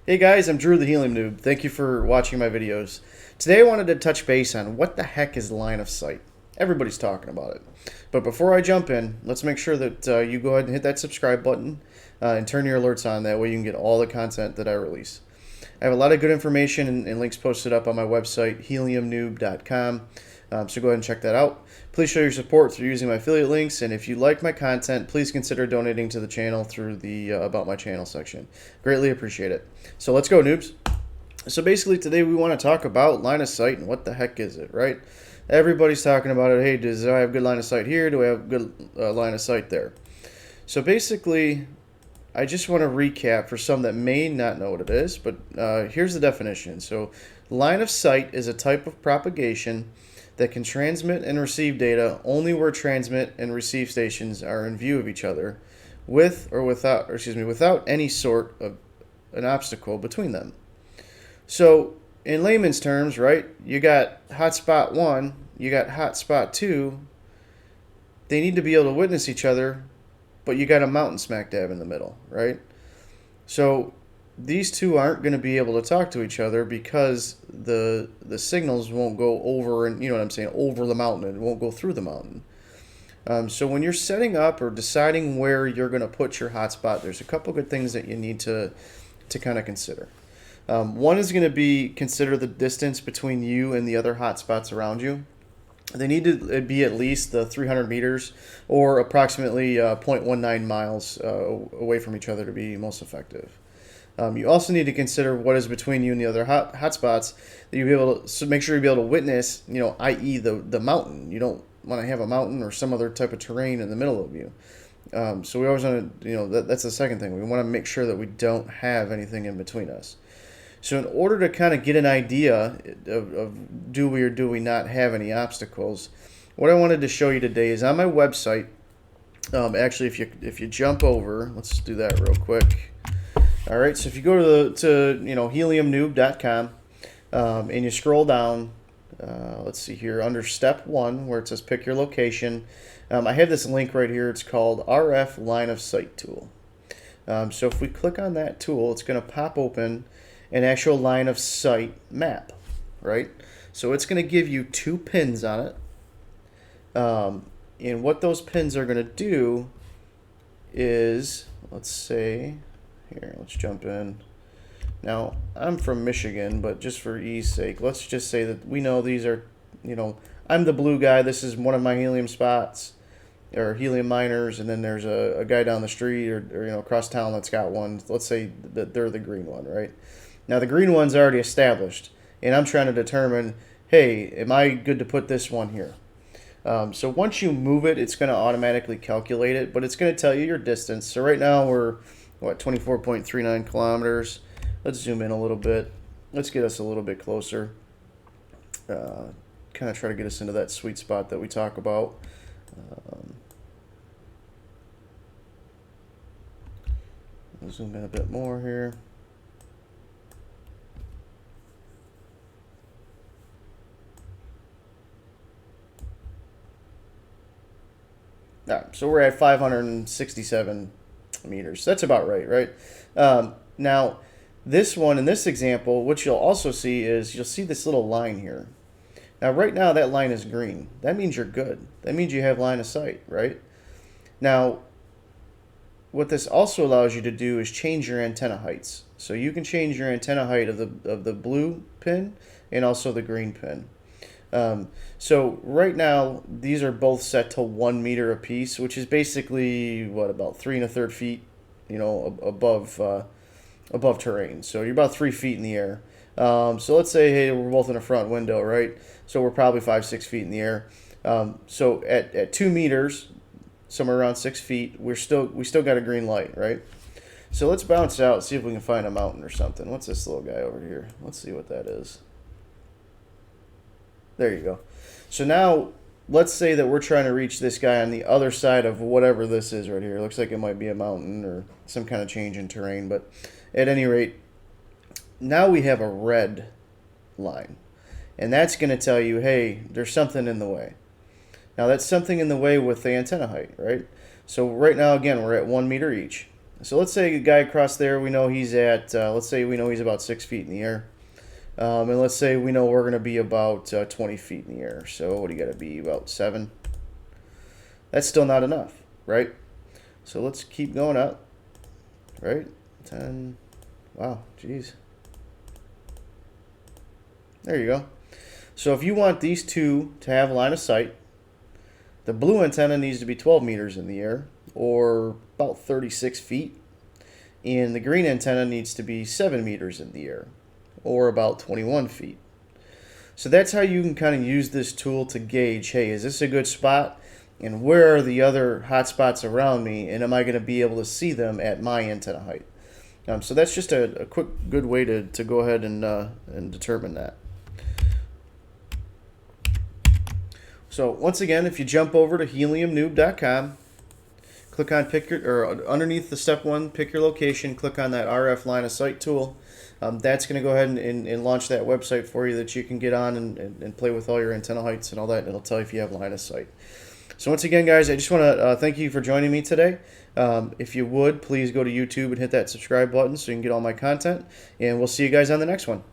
Hey guys, I'm Drew the Helium Noob. Thank you for watching my videos. Today I wanted to touch base on what the heck is line of sight. Everybody's talking about it. But before I jump in, let's make sure that you go ahead and hit that subscribe button and turn your alerts on. That way you can get all the content that I release. I have a lot of good information and links posted up on my website, heliumnoob.com. So go ahead and check that out. Please show your support through using my affiliate links, and if you like my content, please consider donating to the channel through the About My Channel section. Greatly appreciate it. So let's go, noobs. So basically today we want to talk about line of sight and what the heck is it, right? Everybody's talking about it. Hey, do I have good line of sight here? Do I have good line of sight there? So basically, I just want to recap for some that may not know what it is, but here's the definition. So line of sight is a type of propagation that can transmit and receive data only where transmit and receive stations are in view of each other without any sort of an obstacle between them. So in layman's terms, right, you got hotspot 1, you got hotspot 2, they need to be able to witness each other, but you got a mountain smack dab in the middle, right? So these two aren't going to be able to talk to each other because the signals won't go over, and you know what I'm saying, over the mountain. It won't go through the mountain. So when you're setting up or deciding where you're going to put your hotspot, there's a couple good things that you need to kind of consider. One is going to be consider the distance between you and the other hotspots around you. They need to be at least 300 meters or approximately 0.19 miles away from each other to be most effective. You also need to consider what is between you and the other hotspots that you'll be able to, so make sure you'll be able to witness, i.e. the mountain. You don't want to have a mountain or some other type of terrain in the middle of you. So we always want to, that's the second thing. We want to make sure that we don't have anything in between us. So in order to kind of get an idea of do we or do we not have any obstacles, what I wanted to show you today is on my website. Actually, if you jump over, let's do that real quick. All right, so if you go to heliumnoob.com and you scroll down, let's see here, under step 1 where it says pick your location, I have this link right here. It's called RF Line of Sight Tool. So if we click on that tool, it's going to pop open an actual line of sight map, right? So it's going to give you 2 pins on it. And what those pins are going to do is, let's say, here, let's jump in. Now, I'm from Michigan, but just for ease sake, let's just say that we know these are, I'm the blue guy. This is one of my helium spots or helium miners, and then there's a guy down the street or across town that's got one. Let's say that they're the green one, right? Now, the green one's already established, and I'm trying to determine, hey, am I good to put this one here? So once you move it, it's going to automatically calculate it, but it's going to tell you your distance. So right now we're 24.39 kilometers. Let's zoom in a little bit. Let's get us a little bit closer. Kind of try to get us into that sweet spot that we talk about. Zoom in a bit more here. All right, so we're at 567 meters. That's about right? Now, this one, in this example, what you'll also see is you'll see this little line here. Now, right now, that line is green. That means you're good. That means you have line of sight, right? Now, what this also allows you to do is change your antenna heights. So you can change your antenna height of the blue pin and also the green pin. So right now, these are both set to 1 meter apiece, which is basically, about 3 1/3 feet, above terrain. So you're about 3 feet in the air. So let's say, hey, we're both in a front window, right? So we're probably 5-6 feet in the air. So at 2 meters, somewhere around 6 feet, we still got a green light, right? So let's bounce out and see if we can find a mountain or something. What's this little guy over here? Let's see what that is. There you go. So now, let's say that we're trying to reach this guy on the other side of whatever this is right here. It looks like it might be a mountain or some kind of change in terrain. But at any rate, now we have a red line. And that's going to tell you, hey, there's something in the way. Now, that's something in the way with the antenna height, right? So right now, again, we're at 1 meter each. So let's say a guy across there, we know he's at, let's say we know he's about 6 feet in the air. And let's say we know we're going to be about 20 feet in the air. So what do you got to be? About 7? That's still not enough, right? So let's keep going up, right? 10. Wow, geez. There you go. So if you want these two to have line of sight, the blue antenna needs to be 12 meters in the air, or about 36 feet. And the green antenna needs to be 7 meters in the air, or about 21 feet. So that's how you can kind of use this tool to gauge, hey, is this a good spot? And where are the other hot spots around me? And am I going to be able to see them at my antenna height? So that's just a quick, good way to go ahead and determine that. So once again, if you jump over to heliumnoob.com, click on underneath the step 1, pick your location, click on that RF line of sight tool. That's going to go ahead and launch that website for you that you can get on and play with all your antenna heights and all that, and it'll tell you if you have line of sight. So once again, guys, I just want to thank you for joining me today. If you would, please go to YouTube and hit that subscribe button so you can get all my content, and we'll see you guys on the next one.